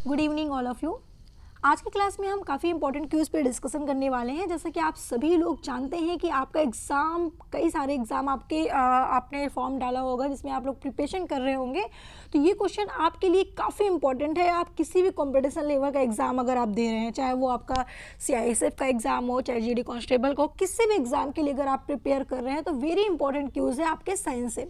Good evening all of you. आज की class में हम काफ़ी इंपॉर्टेंट क्यूज पे डिस्कशन करने वाले हैं। जैसा कि आप सभी लोग जानते हैं कि आपका एग्ज़ाम, कई सारे एग्ज़ाम आपने फॉर्म डाला होगा जिसमें आप लोग प्रिपरेशन कर रहे होंगे। तो ये क्वेश्चन आपके लिए काफ़ी इंपॉर्टेंट है। आप किसी भी कंपटीशन लेवल का एग्ज़ाम अगर आप दे रहे हैं, चाहे वो आपका CISF का एग्ज़ाम हो, चाहे GD कांस्टेबल का हो, किसी भी एग्ज़ाम के लिए अगर आप प्रिपेयर कर रहे हैं तो वेरी इंपॉर्टेंट क्यूज़ है आपके साइंस से।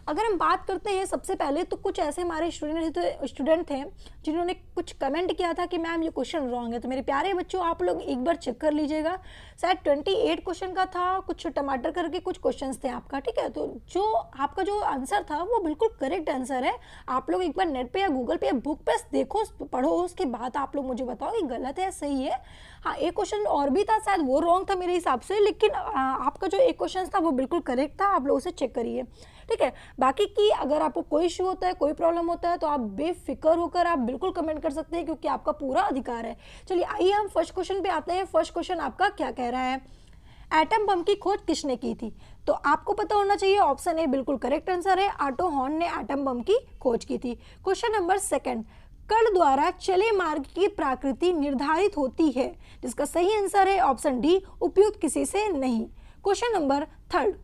अगर हम बात करते हैं सबसे पहले तो कुछ ऐसे हमारे स्टूडेंट थे जिन्होंने कुछ कमेंट किया था कि मैम ये क्वेश्चन रॉन्ग है। तो मेरे प्यारे बच्चों, आप लोग एक बार चेक कर लीजिएगा। शायद 28 क्वेश्चन का था, कुछ टमाटर करके कुछ क्वेश्चंस थे आपका, ठीक है। तो जो आपका जो आंसर था वो बिल्कुल करेक्ट आंसर है। आप लोग एक बार नेट पे या गूगल पे या बुक पे देखो, पढ़ो, उसके बाद आप लोग मुझे बताओ कि गलत है सही है। हाँ, एक क्वेश्चन और भी था, शायद वो रॉन्ग था मेरे हिसाब से, लेकिन आपका जो एक क्वेश्चन था वो बिल्कुल करेक्ट था। आप लोग उसे चेक करिए, ठीक है। बाकी की अगर आपको कोई इशू होता है, कोई प्रॉब्लम होता है, तो आप बेफिक्र होकर आप बिल्कुल कमेंट कर सकते हैं, क्योंकि आपका पूरा अधिकार है। चलिए आइए हम फर्स्ट क्वेश्चन पे आते हैं। फर्स्ट क्वेश्चन आपका क्या कह रहा है, एटम बम की खोज किसने की थी? तो आपको पता होना चाहिए, ऑप्शन ए बिल्कुल करेक्ट आंसर है, ऑटो हॉर्न ने एटम बम की खोज की थी। क्वेश्चन नंबर सेकंड, कण द्वारा चले मार्ग की प्रकृति निर्धारित होती है, जिसका सही आंसर है ऑप्शन डी, उपयुक्त किसी से नहीं। क्वेश्चन नंबर थर्ड,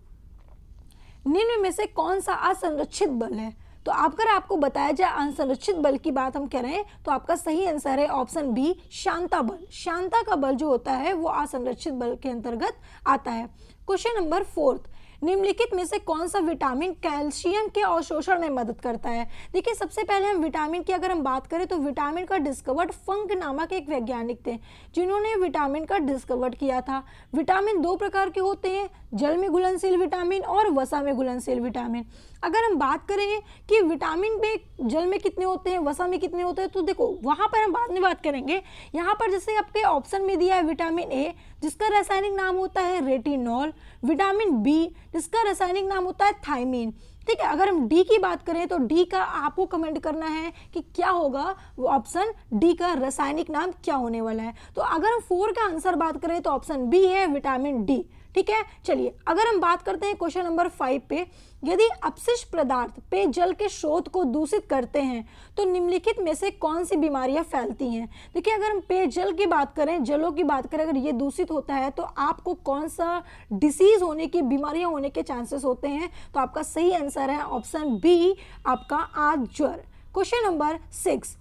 निम्न में से कौन सा असंरक्षित बल है? तो अगर आपको बताया जाए असंरक्षित बल की बात हम करें तो आपका सही आंसर है ऑप्शन बी, शांता बल। शांता का बल जो होता है वो असंरक्षित बल के अंतर्गत आता है। क्वेश्चन नंबर फोर्थ, निम्नलिखित में से कौन सा विटामिन कैल्शियम के अवशोषण में मदद करता है? देखिए, सबसे पहले हम विटामिन की अगर हम बात करें तो विटामिन का डिस्कवर्ड फंक नामक एक वैज्ञानिक थे जिन्होंने विटामिन का डिस्कवर्ड किया था। विटामिन दो प्रकार के होते हैं, जल में घुलनशील विटामिन और वसा में घुलनशील विटामिन। अगर हम बात करें कि विटामिन में जल में कितने होते हैं, वसा में कितने होते हैं, तो देखो वहां पर हम बाद में बात करेंगे। यहाँ पर जैसे आपके ऑप्शन में दिया है विटामिन ए, जिसका रासायनिक नाम होता है रेटिनॉल, विटामिन बी जिसका रासायनिक नाम होता है थायमीन, ठीक है। अगर हम डी की बात करें तो डी का आपको कमेंट करना है कि क्या होगा, वो ऑप्शन डी का रासायनिक नाम क्या होने वाला है। तो अगर हम 4 का आंसर बात करें तो ऑप्शन बी है विटामिन डी, ठीक है। चलिए अगर हम बात करते हैं क्वेश्चन नंबर 5 पे, यदि अपशिष्ट पदार्थ पेयजल के स्रोत को दूषित करते हैं तो निम्नलिखित में से कौन सी बीमारियां फैलती हैं? देखिए, अगर हम पेयजल की बात करें, जलों की बात करें, अगर ये दूषित होता है तो आपको कौन सा डिसीज होने की, बीमारियां होने के चांसेस होते हैं? तो आपका सही आंसर है ऑप्शन बी, आपका आज ज्वर। क्वेश्चन नंबर 6,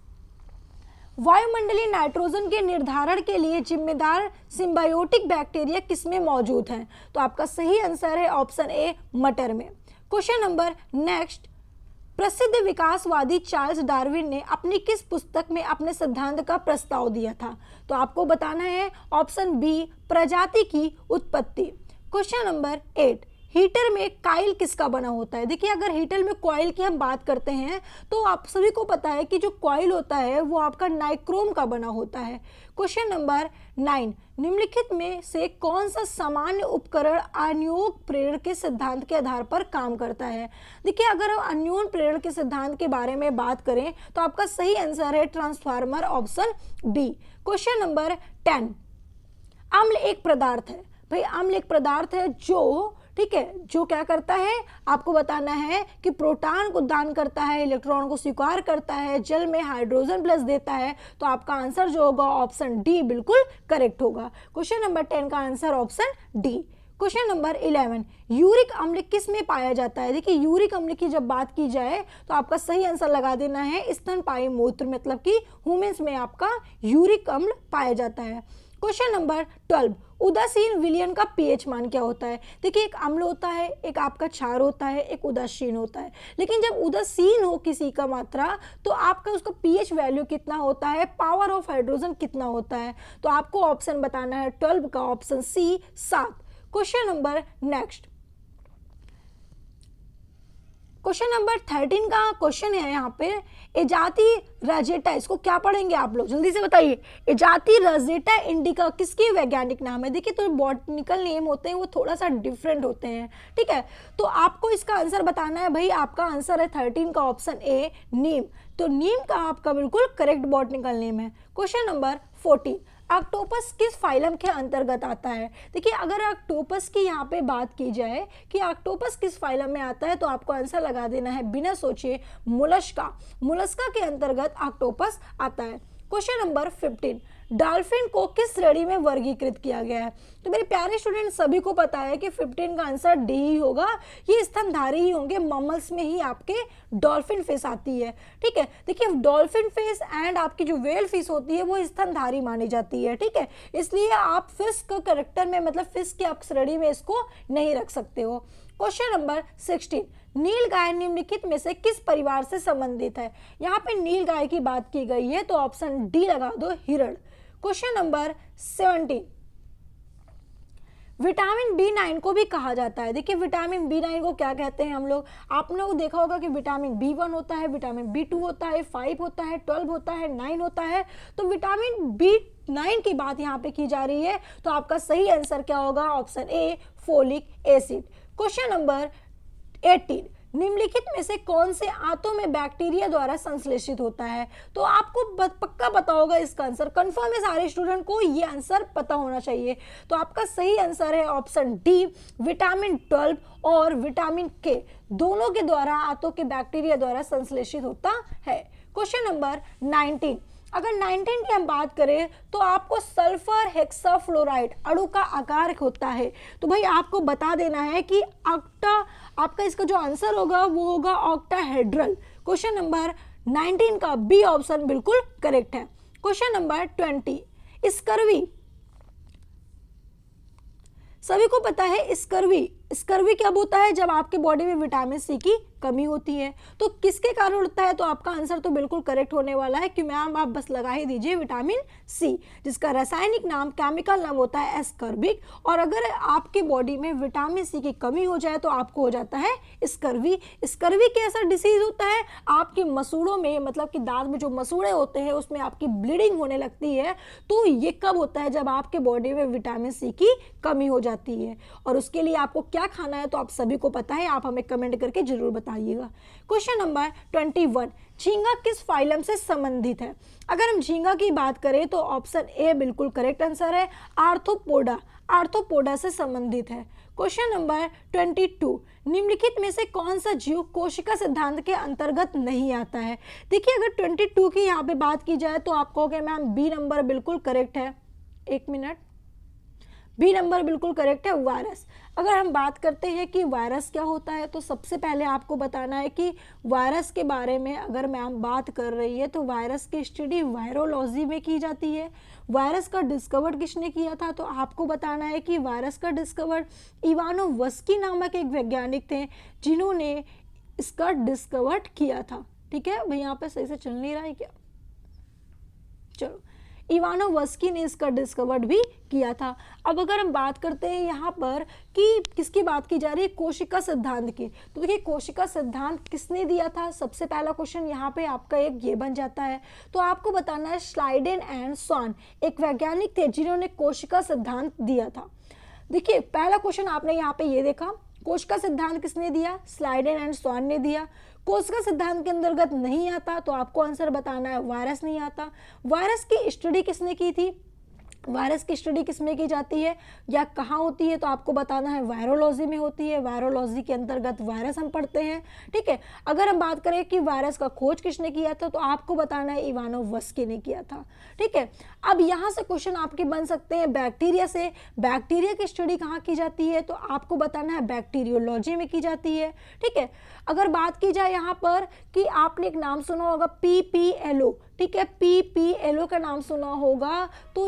वायुमंडलीय नाइट्रोजन के निर्धारण के लिए जिम्मेदार सिम्बायोटिक बैक्टीरिया किसमें मौजूद हैं? तो आपका सही आंसर है ऑप्शन ए, मटर में। क्वेश्चन नंबर नेक्स्ट, प्रसिद्ध विकासवादी चार्ल्स डार्विन ने अपनी किस पुस्तक में अपने सिद्धांत का प्रस्ताव दिया था? तो आपको बताना है ऑप्शन बी, प्रजाति की उत्पत्ति। क्वेश्चन नंबर 8, हीटर में कॉइल किसका बना होता है? देखिए, अगर हीटर में कॉइल की हम बात करते हैं तो आप सभी को पता है कि जो कॉइल होता है वो आपका नाइक्रोम का बना होता है। क्वेश्चन नंबर 9, निम्नलिखित में से कौन सा सामान्य उपकरण अन्योन प्रेरण के सिद्धांत के आधार पर काम करता है? देखिए, अगर हम अन्योन प्रेरण के सिद्धांत के बारे में बात करें तो आपका सही आंसर है transformer, option D. Question number 10, अम्ल एक पदार्थ है। भाई, अम्ल एक पदार्थ है जो, ठीक है, जो क्या करता है, आपको बताना है कि प्रोटॉन को दान करता है, इलेक्ट्रॉन को स्वीकार करता है, जल में हाइड्रोजन प्लस देता है। तो आपका आंसर जो होगा ऑप्शन डी बिल्कुल करेक्ट होगा। क्वेश्चन नंबर 10 का answer option D. Question number 11, uric अम्ल किस में पाया जाता है? देखिए, यूरिक अम्ल की जब बात की जाए तो आपका सही आंसर लगा देना है स्तनपायी मूत्र, मतलब कि ह्यूमन्स में आपका यूरिक अम्ल पाया जाता है। क्वेश्चन नंबर 12, उदासीन विलयन का पीएच मान क्या होता है? देखिए, एक अम्ल होता है, एक आपका क्षार होता है, एक उदासीन होता है। लेकिन जब उदासीन हो किसी का मात्रा तो आपका उसका पीएच वैल्यू कितना होता है, पावर ऑफ हाइड्रोजन कितना होता है? तो आपको ऑप्शन बताना है 12 का, option C, 7। Question number next, question number 13 का क्वेश्चन है यहाँ पे, एजाती राजेटा, इसको क्या पढ़ेंगे आप लोग, जल्दी से बताइए। एजाती राजेटा इंडिका किसकी वैज्ञानिक नाम है? देखिए, तो बॉटनिकल नेम होते हैं वो थोड़ा सा डिफरेंट होते हैं, ठीक है। तो आपको इसका आंसर बताना है। भाई, आपका आंसर है 13 का, ऑप्शन ए, नीम। तो नीम का आपका बिल्कुल करेक्ट बॉटनिकल नेम है। क्वेश्चन नंबर 14, ऑक्टोपस किस फाइलम के अंतर्गत आता है? देखिए अगर ऑक्टोपस की यहाँ पे बात की जाए कि ऑक्टोपस किस फाइलम में आता है तो आपको आंसर लगा देना है बिना सोचे मोलस्का। मोलस्का के अंतर्गत ऑक्टोपस आता है। क्वेश्चन नंबर 15, डॉल्फिन को किस श्रेणी में वर्गीकृत किया गया है? तो मेरे प्यारे स्टूडेंट सभी को पता है कि 15 का आंसर डी ही होगा। ये स्तनधारी ही होंगे, ममल्स में ही आपके डॉल्फिन फिश आती है। ठीक है, देखिए डॉल्फिन फिश एंड आपकी जो वेल फिश होती है वो स्तनधारी मानी जाती है। ठीक है, इसलिए आप फिश का कैरेक्टर में मतलब फिश की आप श्रेणी में इसको नहीं रख सकते हो। क्वेश्चन नंबर 16, नीलगाय निम्नलिखित में से किस परिवार से संबंधित है? यहाँ पे नीलगाय की बात की गई है तो ऑप्शन डी लगा दो, हिरण। क्वेश्चन नंबर 17, विटामिन B9 को भी कहा जाता है। देखिए विटामिन B9 को क्या कहते हैं हम लोग, आपने वो देखा होगा कि विटामिन B1 होता है, विटामिन B2 होता है, 5 होता है, 12 होता है, 9 होता है। तो विटामिन B9 की बात यहाँ पे की जा रही है तो आपका सही आंसर क्या होगा? Option A, folic acid. Question number 18, निम्नलिखित में से कौन से आंतों में बैक्टीरिया द्वारा संश्लेषित होता है? तो आपको पक्का पता होगा इसका आंसर, कंफर्म है सारे स्टूडेंट को ये आंसर पता होना चाहिए। तो आपका सही आंसर है ऑप्शन डी, विटामिन 12 और विटामिन के, दोनों के द्वारा आंतों के बैक्टीरिया द्वारा संश्लेषित होता है। क्वेश्चन नंबर 19, अगर 19 की हम बात करें तो आपको सल्फर हेक्साफ्लोराइड अणु का आकार होता है। तो भाई आपको बता देना है कि ऑक्टा, आपका इसका जो आंसर होगा वो होगा ऑक्टाहेड्रल। क्वेश्चन नंबर 19 का बी ऑप्शन बिल्कुल करेक्ट है। क्वेश्चन नंबर 20, स्कर्वी, सभी को पता है स्कर्वी कब होता है? जब आपके बॉडी में विटामिन सी की कमी होती है। तो किसके कारण होता है? तो आपका आंसर तो बिल्कुल करेक्ट होने वाला है कि मैम आप बस लगा ही दीजिए विटामिन सी, जिसका रासायनिक नाम, केमिकल नाम होता है एस्कर्बिक। और अगर आपके बॉडी में विटामिन सी की कमी हो जाए तो आपको हो जाता है स्कर्वी। स्कर्वी कैसा डिसीज होता है? आपके मसूड़ों में, मतलब कि दांत में जो मसूड़े होते हैं उसमें आपकी ब्लीडिंग होने लगती है। तो ये कब होता है? जब आपके बॉडी में विटामिन सी की कमी हो जाती है। और उसके लिए आपको क्या खाना है तो आप सभी को पता है, आप हमें कमेंट करके जरूर बताइएगा। क्वेश्चन नंबर 21, झींगा किस फाइलम से संबंधित है? अगर हम झींगा की बात करें तो ऑप्शन ए बिल्कुल करेक्ट आंसर है, आर्थ्रोपोडा से संबंधित है। क्वेश्चन नंबर 22, निम्नलिखित में से कौन सा जीव कोशिका सिद्धांत के अंतर्गत नहीं आता है? देखिए अगर 22 की यहाँ पे बात की जाए तो आप कहोगे मैम बी नंबर बिल्कुल करेक्ट है। एक मिनट, बी नंबर बिल्कुल करेक्ट है, वायरस। अगर हम बात करते हैं कि वायरस क्या होता है तो सबसे पहले आपको बताना है कि वायरस के बारे में अगर मैम बात कर रही है तो वायरस की स्टडी वायरोलॉजी में की जाती है। वायरस का डिस्कवर किसने किया था? तो आपको बताना है कि वायरस का डिस्कवर इवानोवस्की नामक एक वैज्ञानिक थे जिन्होंने इसका डिस्कवर किया था। ठीक है भाई, यहाँ पे सही से चल नहीं रहा है क्या? चलो, इवानोवस्की ने इसका डिस्कवर्ड भी किया था। अब अगर हम बात करते हैं यहाँ पर कि किसकी बात की जा रही है, कोशिका सिद्धांत की, तो देखिए कोशिका सिद्धांत किसने दिया था? सबसे पहला क्वेश्चन यहाँ पे आपका एक ये बन जाता है। तो आपको बताना है स्लाइडेन एंड स्वान एक वैज्ञानिक थे जिन्होंने कोशिका सिद्धांत दिया था। देखिए पहला क्वेश्चन आपने यहाँ पे ये देखा, कोशिका सिद्धांत किसने दिया? स्लाइडेन एंड स्वान ने दिया। कोशिका सिद्धांत के अंतर्गत नहीं आता तो आपको आंसर बताना है वायरस नहीं आता। वायरस की स्टडी किसने की थी? वायरस की स्टडी किसमें की जाती है या कहाँ होती है? तो आपको बताना है वायरोलॉजी में होती है। वायरोलॉजी के अंतर्गत वायरस हम पढ़ते हैं। ठीक है, अगर हम बात करें कि वायरस का खोज किसने किया था तो आपको बताना है इवानोवस्की ने किया था। ठीक है, अब यहाँ से क्वेश्चन आपके बन सकते हैं बैक्टीरिया से। बैक्टीरिया की स्टडी कहाँ की जाती है? तो आपको बताना है बैक्टीरियोलॉजी में की जाती है। ठीक है, अगर बात की जाए यहाँ पर कि आपने एक नाम सुना होगा PPLO। ठीक है, PPLO का नाम सुना होगा। तो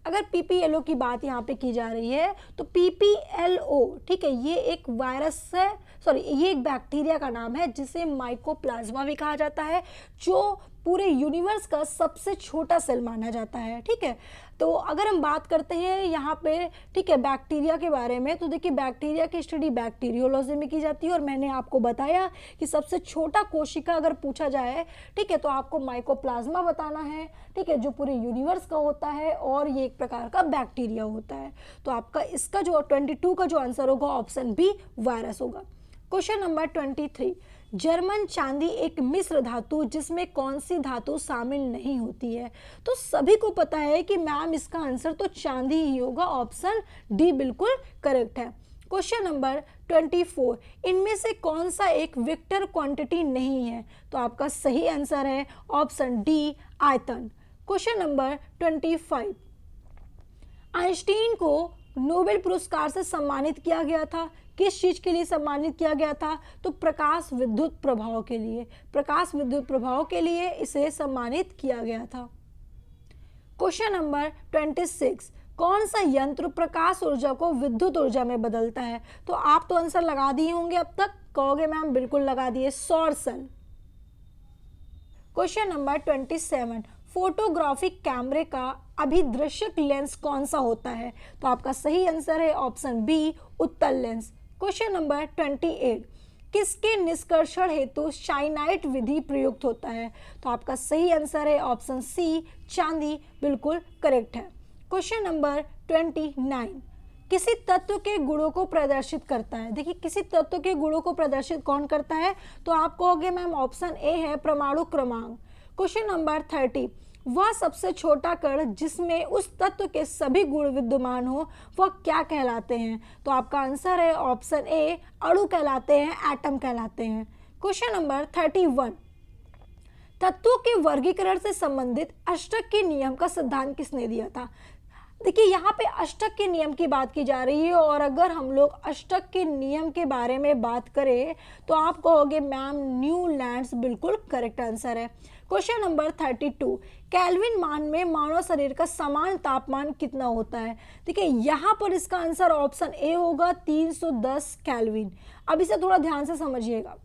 अगर PPLO की बात यहाँ पे की जा रही है तो PPLO, ठीक है, ये एक वायरस है, सॉरी ये एक बैक्टीरिया का नाम है जिसे माइकोप्लाज्मा भी कहा जाता है, जो पूरे यूनिवर्स का सबसे छोटा सेल माना जाता है। ठीक है, तो अगर हम बात करते हैं यहाँ पे, ठीक है, बैक्टीरिया के बारे में, तो देखिए बैक्टीरिया की स्टडी बैक्टीरियोलॉजी में की जाती है। और मैंने आपको बताया कि सबसे छोटा कोशिका अगर पूछा जाए, ठीक है, तो आपको माइकोप्लाज्मा बताना है। ठीक है, जो पूरे यूनिवर्स का होता है और ये एक प्रकार का बैक्टीरिया होता है। तो आपका इसका जो 22 का जो आंसर होगा ऑप्शन बी वायरस होगा। क्वेश्चन नंबर 23, जर्मन चांदी एक मिश्र धातु जिसमें कौन सी धातु शामिल नहीं होती है। तो सभी को पता है कि मैम इसका आंसर तो चांदी ही होगा, ऑप्शन डी बिल्कुल करेक्ट है। क्वेश्चन नंबर 24, इनमें से कौन सा एक वेक्टर क्वांटिटी नहीं है? तो आपका सही आंसर है ऑप्शन डी आयतन। क्वेश्चन नंबर 25, आइंस्टीन को नोबेल पुरस्कार से सम्मानित किया गया था, किस चीज के लिए सम्मानित किया गया था? तो प्रकाश विद्युत प्रभाव के लिए, प्रकाश विद्युत प्रभाव के लिए इसे सम्मानित किया गया था। क्वेश्चन नंबर 26, कौन सा यंत्र प्रकाश ऊर्जा को विद्युत ऊर्जा में बदलता है? तो आप तो आंसर लगा दिए होंगे अब तक, कहोगे मैम बिल्कुल लगा दिए, सौर सेल। क्वेश्चन नंबर 27, फोटोग्राफिक कैमरे का अभिदृश्यक लेंस कौन सा होता है? तो आपका सही आंसर है ऑप्शन बी उत्तल लेंस। क्वेश्चन नंबर 28, किसके निष्कर्षण हेतु शाइनाइट विधि प्रयुक्त होता है? तो आपका सही आंसर है ऑप्शन सी चांदी, बिल्कुल करेक्ट है। क्वेश्चन नंबर 29, किसी तत्व के गुणों को प्रदर्शित करता है? देखिए किसी तत्व के गुणों को प्रदर्शित कौन करता है? तो आप कहोगे मैम ऑप्शन ए है परमाणु क्रमांक। क्वेश्चन नंबर 30, वह सबसे छोटा कण जिसमें उस तत्व के सभी गुण विद्यमान हो वह क्या कहलाते हैं? तो आपका आंसर है ऑप्शन ए अणु कहलाते हैं, एटम कहलाते हैं। क्वेश्चन नंबर 31, तत्वों के वर्गीकरण से संबंधित अष्टक के नियम का सिद्धांत किसने दिया था? देखिए यहाँ पे अष्टक के नियम की बात की जा रही है, और अगर हम लोग अष्टक के नियम के बारे में बात करें तो आप कहोगे मैम न्यूलैंड्स, बिल्कुल करेक्ट आंसर है। क्वेश्चन नंबर 32, केल्विन मान में मानव शरीर का समान तापमान कितना होता है? देखिए यहाँ पर इसका आंसर ऑप्शन ए होगा 310 केल्विन। अब इसे थोड़ा ध्यान से समझिएगा,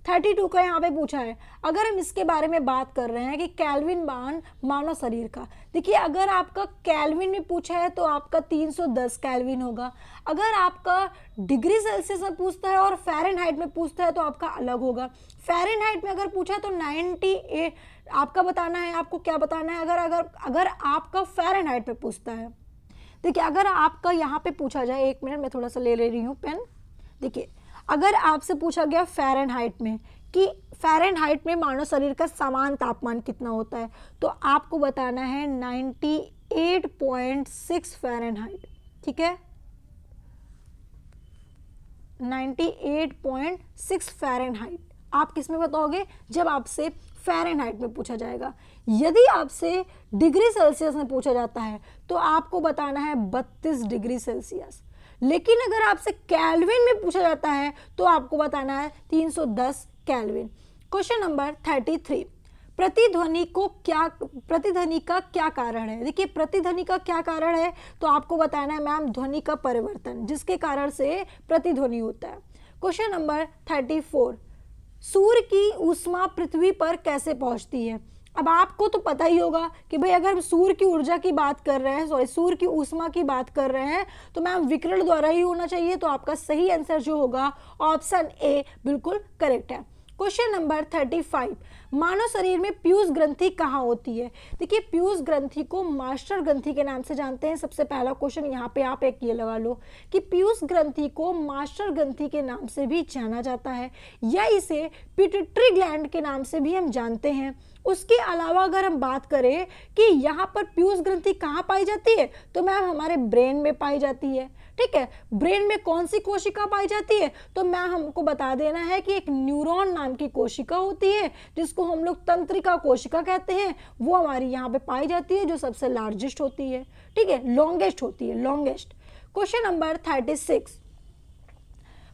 32 का यहाँ पे पूछा है। अगर हम इसके बारे में बात कर रहे हैं कि केल्विन मान मानव शरीर का, देखिए अगर आपका केल्विन में पूछा है तो आपका 310 केल्विन होगा। अगर आपका डिग्री सेल्सियस में पूछता है और फ़ारेनहाइट में पूछता है तो आपका अलग होगा। फ़ारेनहाइट में अगर पूछा है तो 98 आपका बताना है, आपको क्या बताना है अगर आपका फ़ारेनहाइट में पूछता है। देखिए अगर आपका यहाँ पे पूछा जाए, एक मिनट मैं थोड़ा सा ले रही हूँ पेन। देखिए अगर आपसे पूछा गया फ़ारेनहाइट में कि फ़ारेनहाइट में मानव शरीर का समान तापमान कितना होता है, तो आपको बताना है 98.6 फ़ारेनहाइट, ठीक है, 98.6 फ़ारेनहाइट। आप किस में बताओगे? जब आपसे फ़ारेनहाइट में पूछा जाएगा। यदि आपसे डिग्री सेल्सियस में पूछा जाता है तो आपको बताना है 32 डिग्री सेल्सियस। लेकिन अगर आपसे केल्विन में पूछा जाता है तो आपको बताना है 310 केल्विन। क्वेश्चन नंबर 33, प्रतिध्वनि का क्या कारण है? देखिए प्रतिध्वनि का क्या कारण है तो आपको बताना है मैम ध्वनि का परिवर्तन, जिसके कारण से प्रतिध्वनि होता है। क्वेश्चन नंबर 34, सूर्य की ऊष्मा पृथ्वी पर कैसे पहुंचती है? अब आपको तो पता ही होगा कि भाई अगर हम सूर्य की ऊर्जा की बात कर रहे हैं, सूर्य की ऊष्मा की बात कर रहे हैं तो मैम विकिरण द्वारा ही होना चाहिए। तो आपका सही आंसर जो होगा ऑप्शन ए बिल्कुल करेक्ट है। क्वेश्चन नंबर 35, मानव शरीर में पीयूष ग्रंथि कहाँ होती है? देखिए पीयूष ग्रंथि को मास्टर ग्रंथि के नाम से जानते हैं। सबसे पहला क्वेश्चन यहाँ पे आप एक ये लगा लो कि पीयूष ग्रंथि को मास्टर ग्रंथि के नाम से भी जाना जाता है, या इसे पिट्यूटरी ग्लैंड के नाम से भी हम जानते हैं। उसके अलावा अगर हम बात करें कि यहाँ पर पीयूष ग्रंथि कहाँ पाई जाती है, तो मैम हमारे ब्रेन में पाई जाती है। ठीक है, ब्रेन में कौन सी कोशिका पाई जाती है? तो मैम हमको बता देना है कि एक न्यूरॉन नाम की कोशिका होती है जिसको हम लोग तंत्रिका कोशिका कहते हैं, वो हमारी यहाँ पे पाई जाती है, जो सबसे लार्जेस्ट होती है। ठीक है, लॉन्गेस्ट होती है, लॉन्गेस्ट। क्वेश्चन नंबर 36,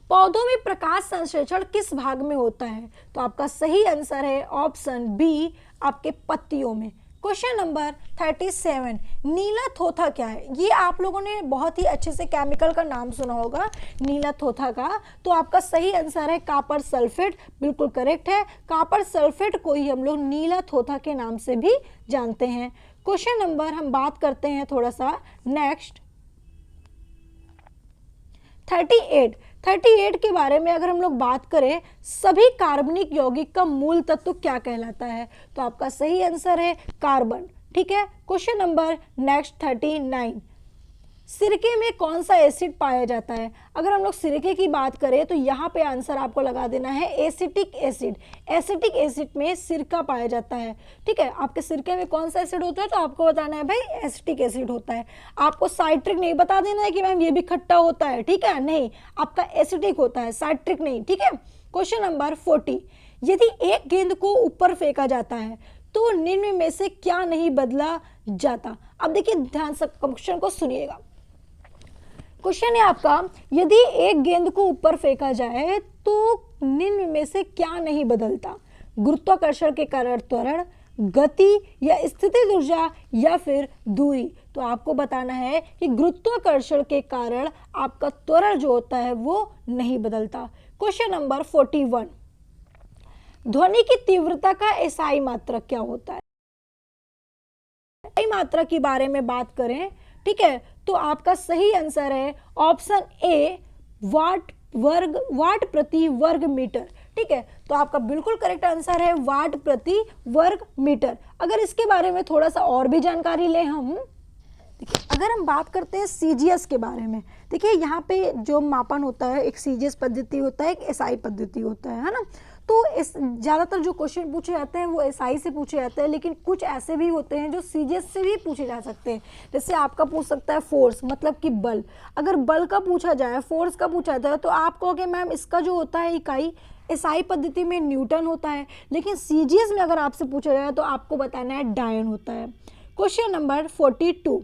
पौधों में प्रकाश संश्लेषण किस भाग में होता है? तो आपका सही आंसर है ऑप्शन बी आपके पत्तियों में। क्वेश्चन नंबर 37, नीला थोथा क्या है? ये आप लोगों ने बहुत ही अच्छे से केमिकल का नाम सुना होगा नीला थोथा का। तो आपका सही आंसर है कॉपर सल्फेट, बिल्कुल करेक्ट है। कॉपर सल्फेट को ही हम लोग नीला थोथा के नाम से भी जानते हैं। क्वेश्चन नंबर हम बात करते हैं थोड़ा सा नेक्स्ट 38 के बारे में अगर हम लोग बात करें, सभी कार्बनिक यौगिक का मूल तत्व क्या कहलाता है? तो आपका सही आंसर है कार्बन। ठीक है, क्वेश्चन नंबर नेक्स्ट 39, सिरके में कौन सा एसिड पाया जाता है? अगर हम लोग सिरके की बात करें तो यहाँ पे आंसर आपको लगा देना है एसिटिक एसिड। एसिटिक एसिड में सिरका पाया जाता है। ठीक है, आपके सिरके में कौन सा एसिड होता है? तो आपको बताना है भाई एसिटिक एसिड होता है। आपको साइट्रिक नहीं बता देना है कि मैम ये भी खट्टा होता है, ठीक है, नहीं, आपका एसिटिक होता है, साइट्रिक नहीं। ठीक है, क्वेश्चन नंबर 40, यदि एक गेंद को ऊपर फेंका जाता है तो निम्न में से क्या नहीं बदला जाता? अब देखिए ध्यान से क्वेश्चन को सुनिएगा। क्वेश्चन है आपका, यदि एक गेंद को ऊपर फेंका जाए तो निम्न में से क्या नहीं बदलता? गुरुत्वाकर्षण के कारण त्वरण, गति या स्थितिज ऊर्जा या फिर दूरी? तो आपको बताना है कि गुरुत्वाकर्षण के कारण आपका त्वरण जो होता है वो नहीं बदलता। क्वेश्चन नंबर 41, ध्वनि की तीव्रता का एसआई मात्रक क्या होता है? एसआई मात्रक के बारे में बात करें, ठीक है, तो आपका सही आंसर है ऑप्शन ए, वाट प्रति वर्ग मीटर। ठीक है, तो आपका बिल्कुल करेक्ट आंसर है वाट प्रति वर्ग मीटर। अगर इसके बारे में थोड़ा सा और भी जानकारी लें हम, देखिए अगर हम बात करते हैं सीजीएस के बारे में, देखिए यहाँ पे जो मापन होता है एक सीजीएस पद्धति होता है, एक एसआई पद्धति होता है ना। तो इस ज़्यादातर जो क्वेश्चन पूछे जाते हैं वो एसआई से पूछे जाते हैं, लेकिन कुछ ऐसे भी होते हैं जो सीजीएस से भी पूछे जा सकते हैं। जैसे आपका पूछ सकता है फोर्स, मतलब कि बल। अगर बल का पूछा जाए, फोर्स का पूछा जाता है, तो आप कहोगे मैम इसका जो होता है इकाई एसआई पद्धति में न्यूटन होता है, लेकिन सीजीएस में अगर आपसे पूछा जाए तो आपको बताना है डायन होता है। क्वेश्चन नंबर 42,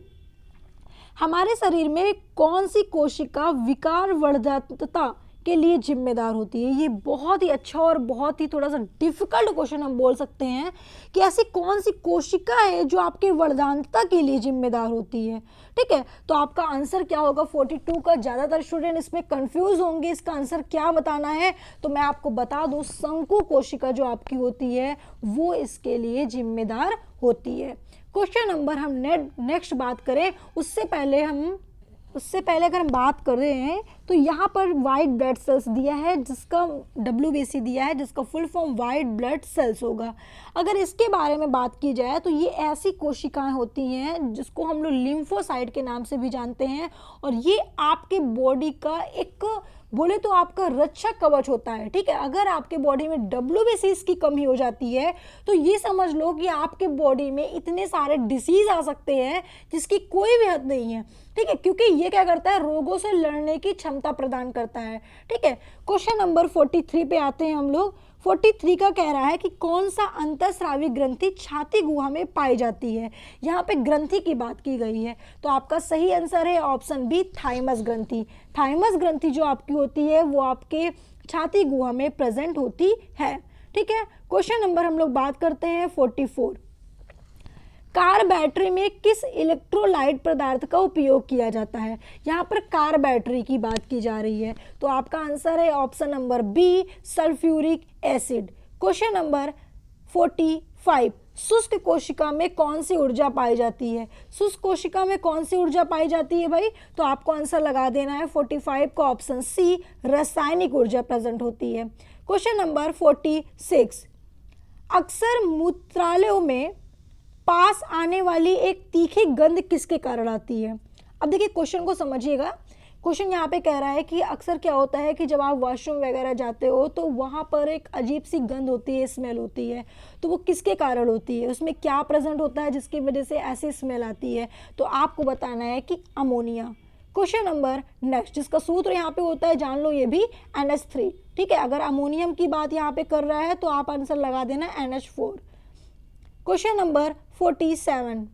हमारे शरीर में कौन सी कोशिका विकार वर्धकता के लिए जिम्मेदार होती है? ये बहुत ही अच्छा और बहुत ही थोड़ा सा डिफिकल्ट क्वेश्चन हम बोल सकते हैं कि ऐसी कौन सी कोशिका है जो आपके वर्धनता के लिए जिम्मेदार होती है। ठीक है, तो आपका आंसर क्या होगा 42 का? ज़्यादातर स्टूडेंट इसमें कंफ्यूज होंगे, इसका आंसर क्या बताना है, तो मैं आपको बता दूं संकु कोशिका जो आपकी होती है वो इसके लिए जिम्मेदार होती है। क्वेश्चन नंबर हम नेक्स्ट बात करें, उससे पहले अगर हम बात कर रहे हैं तो यहाँ पर वाइट ब्लड सेल्स दिया है, जिसका WBC दिया है, जिसका full form white blood cells होगा। अगर इसके बारे में बात की जाए तो ये ऐसी कोशिकाएं होती हैं जिसको हम लोग लिम्फोसाइट के नाम से भी जानते हैं, और ये आपके बॉडी का एक बोले तो आपका रक्षक कवच होता है। ठीक है, अगर आपके बॉडी में WBC की कमी हो जाती है तो ये समझ लो कि आपके बॉडी में इतने सारे डिसीज आ सकते हैं जिसकी कोई भी हद नहीं है। ठीक है, क्योंकि ये क्या करता है, रोगों से लड़ने की क्षमता प्रदान करता है। ठीक है, क्वेश्चन नंबर 43 पे आते हैं हम लोग। 43 का कह रहा है कि कौन सा अंतःस्रावी ग्रंथि छाती गुहा में पाई जाती है? यहाँ पे ग्रंथि की बात की गई है, तो आपका सही आंसर है ऑप्शन बी, थाइमस ग्रंथि। थाइमस ग्रंथि जो आपकी होती है वो आपके छाती गुहा में प्रेजेंट होती है। ठीक है, क्वेश्चन नंबर हम लोग बात करते हैं 44, कार बैटरी में किस इलेक्ट्रोलाइट पदार्थ का उपयोग किया जाता है? यहाँ पर कार बैटरी की बात की जा रही है, तो आपका आंसर है option number B, sulphuric acid. Question number 45, शुष्क कोशिका में कौन सी ऊर्जा पाई जाती है? शुष्क कोशिका में कौन सी ऊर्जा पाई जाती है भाई? तो आपको आंसर लगा देना है 45 का ऑप्शन सी, रासायनिक ऊर्जा प्रेजेंट होती है। क्वेश्चन नंबर 46, अक्सर मूत्रालयों में पास आने वाली एक तीखी गंध किसके कारण आती है? अब देखिए क्वेश्चन को समझिएगा। क्वेश्चन यहाँ पे कह रहा है कि अक्सर क्या होता है कि जब आप वॉशरूम वगैरह जाते हो तो वहाँ पर एक अजीब सी गंध होती है, स्मेल होती है, तो वो किसके कारण होती है? उसमें क्या प्रेजेंट होता है जिसकी वजह से ऐसी स्मेल आती है? तो आपको बताना है कि अमोनिया। क्वेश्चन नंबर नेक्स्ट, जिसका सूत्र यहाँ पे होता है, जान लो ये भी, NH3। ठीक है, अगर अमोनियम की बात यहाँ पे कर रहा है तो आप आंसर लगा देना NH4। क्वेश्चन नंबर 47,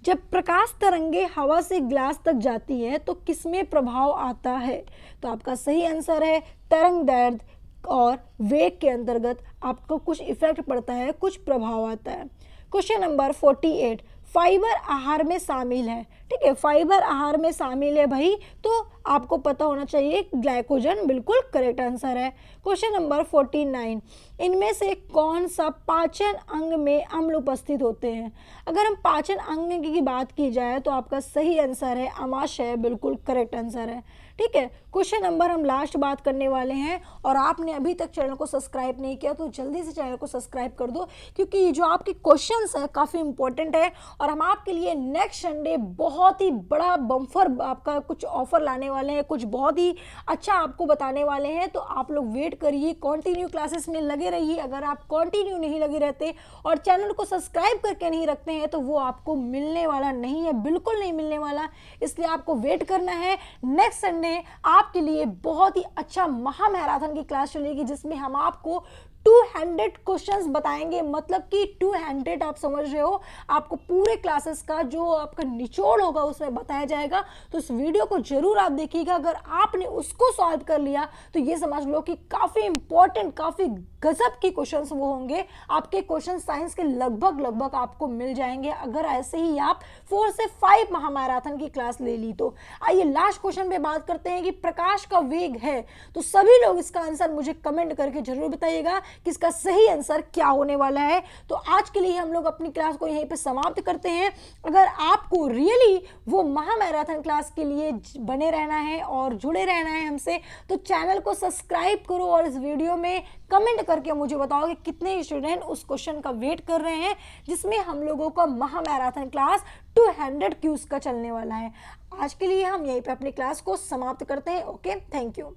जब प्रकाश तरंगे हवा से ग्लास तक जाती है तो किसमें प्रभाव आता है? तो आपका सही आंसर है तरंग दैर्ध्य और वेग के अंतर्गत आपको कुछ इफेक्ट पड़ता है, कुछ प्रभाव आता है। क्वेश्चन नंबर 48, फाइबर आहार में शामिल है। ठीक है, फाइबर आहार में शामिल है भाई, तो आपको पता होना चाहिए ग्लाइकोजन, बिल्कुल करेक्ट आंसर है। क्वेश्चन नंबर 49, इनमें से कौन सा पाचन अंग में अम्ल उपस्थित होते हैं? अगर हम पाचन अंग की बात की जाए तो आपका सही आंसर है अमाशय, बिल्कुल करेक्ट आंसर है। ठीक है, क्वेश्चन नंबर हम लास्ट बात करने वाले हैं, और आपने अभी तक चैनल को सब्सक्राइब नहीं किया तो जल्दी से चैनल को सब्सक्राइब कर दो, क्योंकि ये जो आपके क्वेश्चंस हैं काफ़ी इंपॉर्टेंट है। और हम आपके लिए नेक्स्ट संडे बहुत ही बड़ा बम्फर आपका कुछ ऑफर लाने वाले हैं, कुछ बहुत ही अच्छा आपको बताने वाले हैं। तो आप लोग वेट करिए, कंटिन्यू क्लासेस में लगे रहिए। अगर आप कंटिन्यू नहीं लगे रहते और चैनल को सब्सक्राइब करके नहीं रखते हैं तो वो आपको मिलने वाला नहीं है, बिल्कुल नहीं मिलने वाला। इसलिए आपको वेट करना है। नेक्स्ट संडे आपके लिए बहुत ही अच्छा महा मैराथन की क्लास चलेगी, जिसमें हम आपको 200 क्वेश्चंस बताएंगे। मतलब कि 200 आप समझ रहे हो, आपको पूरे क्लासेस का जो आपका निचोड़ होगा उसमें बताया जाएगा। तो इस वीडियो को जरूर आप देखिएगा। अगर आपने उसको सॉल्व कर लिया तो ये समझ लो कि काफ़ी इंपॉर्टेंट, काफ़ी गजब के क्वेश्चंस वो होंगे। आपके क्वेश्चन साइंस के लगभग आपको मिल जाएंगे अगर ऐसे ही आप 4 से 5 महामैराथन की क्लास ले ली तो। आइए लास्ट क्वेश्चन पे बात करते हैं कि प्रकाश का वेग है। तो सभी लोग इसका आंसर मुझे कमेंट करके जरूर बताइएगा कि इसका सही आंसर क्या होने वाला है। तो आज के लिए हम लोग अपनी क्लास को यहीं पे समाप्त करते हैं। अगर आपको रियली वो महामैराथन क्लास के लिए बने रहना है और जुड़े रहना है हमसे, तो चैनल को सब्सक्राइब करो और इस वीडियो में कमेंट करके मुझे बताओ कि कितने स्टूडेंट उस क्वेश्चन का वेट कर रहे हैं जिसमें हम लोगों का महामैराथन क्लास 200 क्यूज का चलने वाला है। आज के लिए हम यहीं पे अपनी क्लास को समाप्त करते हैं। Okay, thank you.